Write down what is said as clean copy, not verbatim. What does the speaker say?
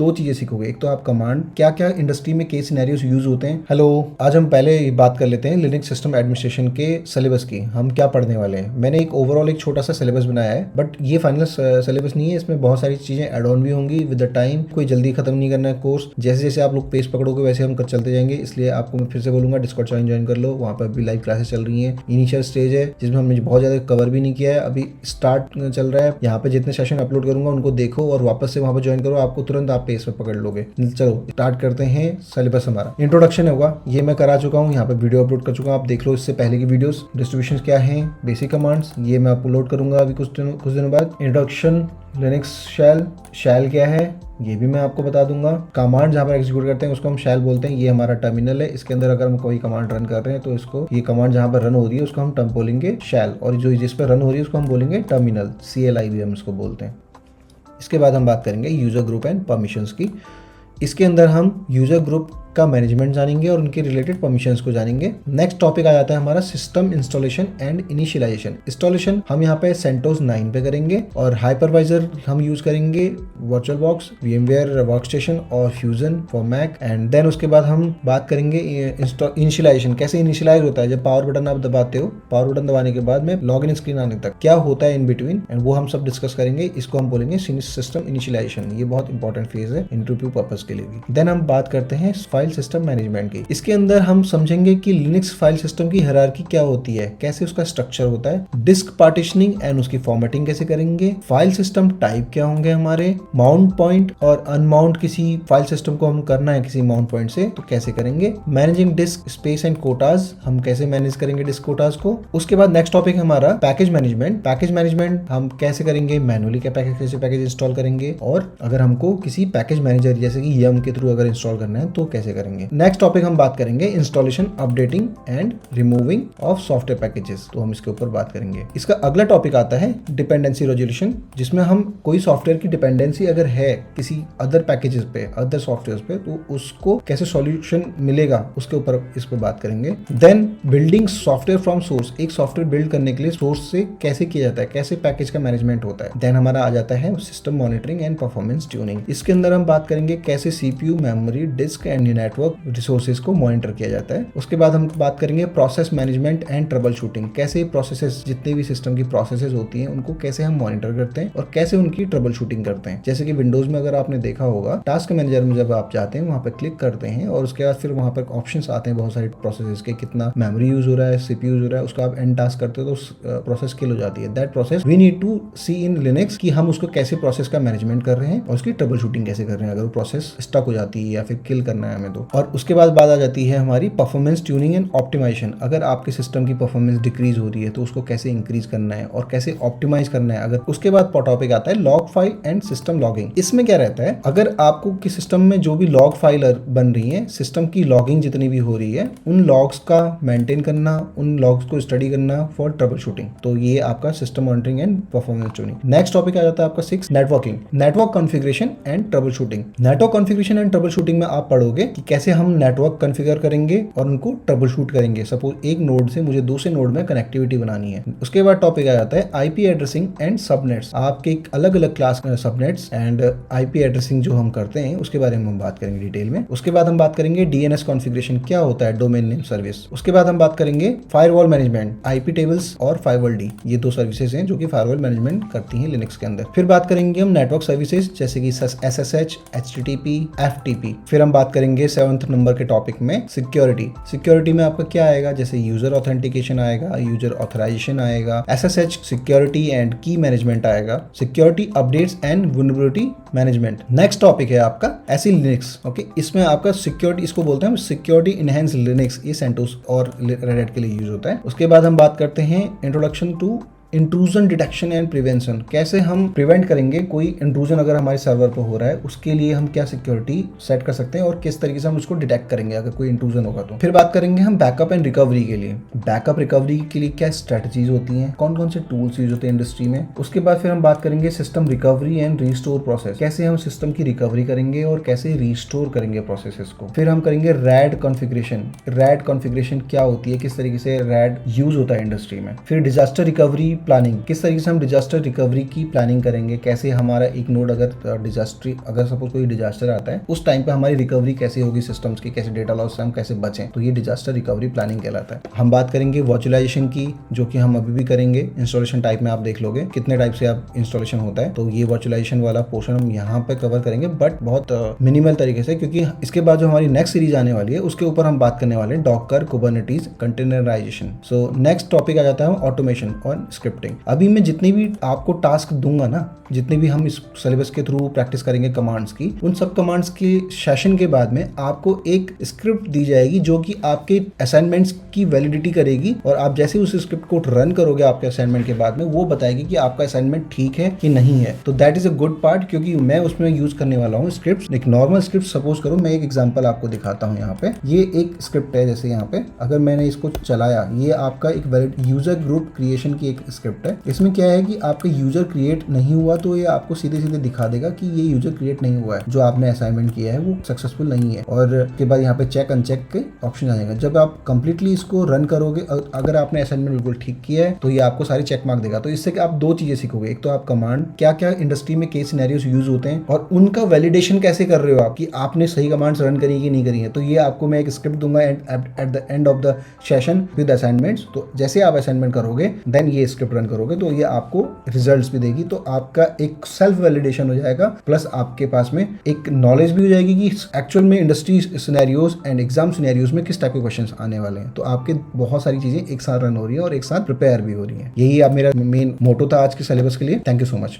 दो चीजें सीखोगे। एक तो आप कमांड, क्या क्या इंडस्ट्री में केस सिनेरियोस यूज होते हैं। हेलो, आज हम पहले बात कर लेते हैं लिनक्स सिस्टम एडमिनिस्ट्रेशन के सिलेबस की, हम क्या पढ़ने वाले हैं। मैंने एक ओवरऑल एक छोटा सा सिलेबस बनाया है, बट ये फाइनल सिलेबस नहीं है, इसमें बहुत सारी चीजें एड ऑन भी होंगी विद द टाइम। कोई जल्दी खत्म नहीं करना है कोर्स, जैसे जैसे आप लोग पेस पकड़ोगे वैसे हम चलते जाएंगे। इसलिए आपको मैं फिर से बोलूंगा डिस्कॉर्ड ज्वाइन कर लो, वहाँ पर भी लाइव क्लासेस चल रही हैं। इनिशियल स्टेज है जिसमें हमने बहुत ज्यादा कवर भी नहीं किया है, अभी स्टार्ट चल रहा है। यहाँ पे जितने सेशन अपलोड करूंगा उनको देखो और वापस से वहाँ पर ज्वाइन करो, आपको तुरंत आप पेस में पकड़ लोगे। चलो स्टार्ट करते हैं सिलेबस। हमारा इंट्रोडक्शन होगा, ये मैं करा चुका हूँ, यहाँ पे वीडियो अपलोड कर चुका हूँ, आप देख लो इससे पहले की वीडियोस। डिस्ट्रीब्यूशन क्या है, बेसिक कमांड्स, ये मैं अपलोड करूंगा अभी कुछ दिनों बाद। इंट्रोडक्शन लिनक्स शैल क्या है ये भी मैं आपको बता दूंगा। कमांड जहाँ पर एग्जीक्यूट करते हैं उसको हम शैल बोलते हैं। ये हमारा टर्मिनल है, इसके अंदर अगर हम कोई कमांड रन कर रहे हैं तो इसको, ये कमांड जहाँ पर रन हो रही है उसको हम बोलेंगे शैल, और जो जिस पर रन हो रही है उसको हम बोलेंगे टर्मिनल, CLI भी हम इसको बोलते हैं। इसके बाद हम बात करेंगे यूजर ग्रुप एंड परमिशंस की। इसके अंदर हम यूजर ग्रुप का मैनेजमेंट जानेंगे और उनके रिलेटेड परमिशंस को जानेंगे। नेक्स्ट टॉपिक आ जाता है हमारा system installation and initialization. Installation हम यहाँ पे CentOS 9 पे करेंगे और हाइपरवाइजर हम यूज करेंगे वर्चुअलबॉक्स, VMware वर्कस्टेशन और fusion for Mac. And then उसके बाद हम बात करेंगे इनिशियलाइजेशन, कैसे इनिशियलाइज होता है। जब पावर बटन आप दबाते हो, पावर बटन दबाने के बाद में लॉगिन स्क्रीन आने तक क्या होता है इन बिटवीन, एंड वो हम सब डिस्कस करेंगे। इसको हम बोलेंगे सिस्टम इनिशियलाइजेशन, ये बहुत इंपॉर्टेंट फेज है इंटरव्यू पर्पस के लिए भी। देन हम बात करते हैं फाइल सिस्टम मैनेजमेंट की। इसके अंदर हम समझेंगे कि लिनक्स फाइल सिस्टम की हायरार्की क्या होती है, कैसे उसका स्ट्रक्चर होता है, डिस्क पार्टीशनिंग एंड उसकी फॉर्मेटिंग कैसे करेंगे, फाइल सिस्टम टाइप क्या होंगे हमारे, माउंट पॉइंट और अनमाउंट किसी फाइल सिस्टम को हम करना है किसी माउंट पॉइंट से तो कैसे करेंगे, managing disc space and Kota's, हम कैसे मैनेज करेंगे डिस्क कोटाज को। उसके बाद नेक्स्ट टॉपिक हमारा पैकेज मैनेजमेंट। पैकेज मैनेजमेंट हम कैसे करेंगे, मैनुअली क्या पैकेज इंस्टॉल करेंगे, और अगर हमको किसी पैकेज मैनेजर जैसे कि यम के थ्रू अगर इंस्टॉल करना है तो कैसे करेंगे। नेक्स्ट टॉपिक हम बात करेंगे installation, updating and removing of software packages, तो हम इसके ऊपर बात करेंगे। इसका अगला टॉपिक आता है डिपेंडेंसी रेजोल्यूशन, जिसमें हम कोई सॉफ्टवेयर की डिपेंडेंसी अगर है किसी अदर पैकेजेस पे, अदर सॉफ्टवेयर पे, तो उसको कैसे सॉल्यूशन मिलेगा उसके ऊपर इस पर बात करेंगे। Then building software from source, एक सॉफ्टवेयर बिल्ड करने के लिए सोर्स से कैसे किया जाता है, कैसे पैकेज का मैनेजमेंट होता है। देन हमारा आ जाता है system monitoring and performance tuning. इसके अंदर हम बात करेंगे कैसे CPU, memory, disk and network resources को मॉनिटर किया जाता है। उसके बाद हम बात करेंगे process management and troubleshooting, कैसे प्रोसेसेस, जितने भी सिस्टम की प्रोसेसेस होती हैं उनको कैसे हम मॉनिटर करते हैं और कैसे उनकी ट्रबल शूटिंग करते हैं। जैसे कि विंडोज में अगर आपने देखा होगा, टास्क मैनेजर में जब आप जाते हैं वहां पर क्लिक करते हैं और उसके बाद फिर वहां पर ऑप्शंस आते हैं बहुत सारे प्रोसेसेस के, कितना मेमोरी यूज हो रहा है, CPU यूज हो रहा है, उसका आप एंड टास्क करते हो तो प्रोसेस किल हो जाती है। That process we need to see in Linux कि हम उसको कैसे प्रोसेस का मैनेजमेंट कर रहे हैं और उसकी ट्रबल शूटिंग कैसे कर रहे हैं अगर वो प्रोसेस स्टक हो जाती है या फिर किल करना है हमें तो। और उसके बाद बात आ जाती है हमारी परफॉर्मेंस ट्यूनिंग एंड ऑप्टिमाइजेशन। अगर आपके सिस्टम की परफॉर्मेंस डिक्रीज हो रही है तो उसको कैसे इंक्रीज करना है और कैसे ऑप्टिमाइज करना है। अगर उसके बाद टॉपिक आता है log file and system logging. इसमें क्या रहता है, अगर आपको किस सिस्टम में जो भी लॉग फाइल बन रही है, सिस्टम की लॉगिंग जितनी भी हो रही है, उन लॉग्स का मेंटेन करना, उन लॉग्स को स्टडी करना फॉर ट्रबल शूटिंग, तो ये आपका system monitoring and performance tuning. Next topic आ जाता है आपका 6 networking, network configuration and troubleshooting. Network configuration and troubleshooting में आप पढ़ोगे कि कैसे हम नेटवर्क कॉन्फ़िगर करेंगे और उनको ट्रबल शूट करेंगे। सपोज एक नोड से मुझे दूसरे नोड में कनेक्टिविटी बनानी है। उसके बाद टॉपिक आ जाता है IP एड्रेसिंग एंड सबनेट्स। आपके अलग अलग class subnets and IP addressing जो हम करते हैं उसके बारे में हम बात करेंगे डिटेल में। उसके बाद हम बात करेंगे DNS कॉन्फ़िगरेशन, क्या होता है, डोमेन नेम सर्विस। उसके बाद हम बात करेंगे फायरवॉल मैनेजमेंट, IP टेबल्स और फायरवॉल, ये दो सर्विसेज हैं जो कि फायरवॉल मैनेजमेंट करती हैं लिनक्स के अंदर। फिर बात करेंगे हम नेटवर्क सर्विसेज जैसे कि SSH, HTTP, FTP। फिर हम बात करेंगे 7th नंबर के टॉपिक में सिक्योरिटी। सिक्योरिटी में आपका क्या आएगा, जैसे यूजर ऑथेंटिकेशन आएगा, यूजर ऑथराइजेशन आएगा, SSH सिक्योरिटी एंड की मैनेजमेंट आएगा, security updates and vulnerability management. Next topic है आपका एसी लिनक्स। ओके, इसमें आपका सिक्योरिटी, इसको बोलते हैं सिक्योरिटी इनहेंस लिनक्स, ये CentOS और रेड हैट के लिए यूज होता है। उसके बाद हम बात करते हैं introduction to intrusion detection and prevention, कैसे हम प्रिवेंट करेंगे कोई इंट्रूजन अगर हमारे सर्वर पर हो रहा है, उसके लिए हम क्या सिक्योरिटी सेट कर सकते हैं और किस तरीके से हम उसको डिटेक्ट करेंगे अगर कोई इंट्रूजन होगा तो। फिर बात करेंगे हम बैकअप एंड रिकवरी के लिए, बैकअप रिकवरी के लिए क्या स्ट्रेटजीज होती हैं, कौन कौन से टूल्स यूज होते हैं इंडस्ट्री में। उसके बाद फिर हम बात करेंगे system recovery and restore process, कैसे हम सिस्टम की रिकवरी करेंगे और कैसे रिस्टोर करेंगे प्रोसेसेस को। फिर हम करेंगे रैड कॉन्फ़िगरेशन, रैड कॉन्फ़िगरेशन क्या होती है, किस तरीके से रैड यूज होता है इंडस्ट्री में। फिर डिजास्टर रिकवरी प्लानिंग, किस तरीके से हम डिजास्टर रिकवरी की प्लानिंग करेंगे, कैसे हमारा एक नोड अगर सपोज कोई डिजास्टर आता है उस टाइम पे हमारी रिकवरी कैसे होगी सिस्टम्स की, कैसे डेटा लॉस से हम कैसे बचें, तो ये डिजास्टर रिकवरी प्लानिंग कहलाता है। हम बात करेंगे वर्चुअलाइजेशन की, जो कि हम अभी भी करेंगे। इंस्टॉलेशन टाइप में आप देख लोगे कितने टाइप से आप इंस्टॉलेशन होता है, तो ये वर्चुअलाइजेशन वाला पोर्शन हम यहाँ पे कवर करेंगे, बट बहुत मिनिमल तरीके से, क्योंकि इसके बाद जो हमारी नेक्स्ट सीरीज आने वाली है उसके ऊपर हम बात करने वाले हैं Docker, Kubernetes, containerization. So next topic आ जाता है ऑटोमेशन और स्क्रिप्टिंग। अभी मैं जितनी भी आपको टास्क दूंगा ना, जितने भी हम इस सिलेबस के थ्रू प्रैक्टिस करेंगे कमांड्स की, उन सब कमांड्स के सेशन के बाद में आपको एक स्क्रिप्ट दी जाएगी जो कि आपके असाइनमेंट्स की वैलिडिटी करेगी, और आप जैसे उस स्क्रिप्ट को रन करोगे आपके असाइनमेंट के बाद में, वो बताएगी कि आपका असाइनमेंट ठीक है कि नहीं है। तो that is a good part, क्योंकि मैं उसमें यूज करने वाला हूँ स्क्रिप्ट। एक नॉर्मल स्क्रिप्ट सपोज करो, मैं एक एग्जांपल आपको दिखाता हूँ। यहाँ पे ये एक स्क्रिप्ट है, जैसे यहाँ पे अगर मैंने इसको चलाया, ये आपका एक वैलिड यूजर ग्रुप क्रिएशन की एक स्क्रिप्ट है। इसमें क्या है कि आपका यूजर क्रिएट नहीं हुआ तो ये आपको सीधे सीधे दिखा देगा कि ये यूजर क्रिएट नहीं हुआ है, जो आपने असाइनमेंट किया है वो सक्सेसफुल नहीं है। और के बाद यहाँ पे चेक अनचेक के ऑप्शन आ जाएगा। जब आप कंप्लीटली इसको रन करोगे, अगर आपने असाइनमेंट बिल्कुल ठीक किया है तो ये आपको सारी चेक मार्क देगा। तो इससे आप दो चीजें सीखोगे, एक तो आप कमांड क्या क्या इंडस्ट्री में केस सिनेरियोस यूज होते हैं और उनका वैलिडेशन कैसे कर रहे हो आप, कि आपने सही कमांड्स रन करी कि नहीं करी है। तो ये आपको मैं एक स्क्रिप्ट दूंगा at the end of the session with assignments. तो जैसे आप असाइनमेंट करोगे देन ये स्क्रिप्ट रन करोगे तो ये आपको रिजल्ट्स भी देगी। तो आपका एक सेल्फ वैलिडेशन हो जाएगा, प्लस आपके पास में एक नॉलेज भी हो जाएगी कि एक्चुअल में industry scenarios and exam scenarios में किस टाइप के क्वेश्चंस आने वाले हैं। तो आपके बहुत सारी चीजें एक साथ रन हो रही है और एक साथ प्रिपेयर भी हो रही है। यही आप मेरा मेन मोटो था आज के सिलेबस के लिए। Thank you so much.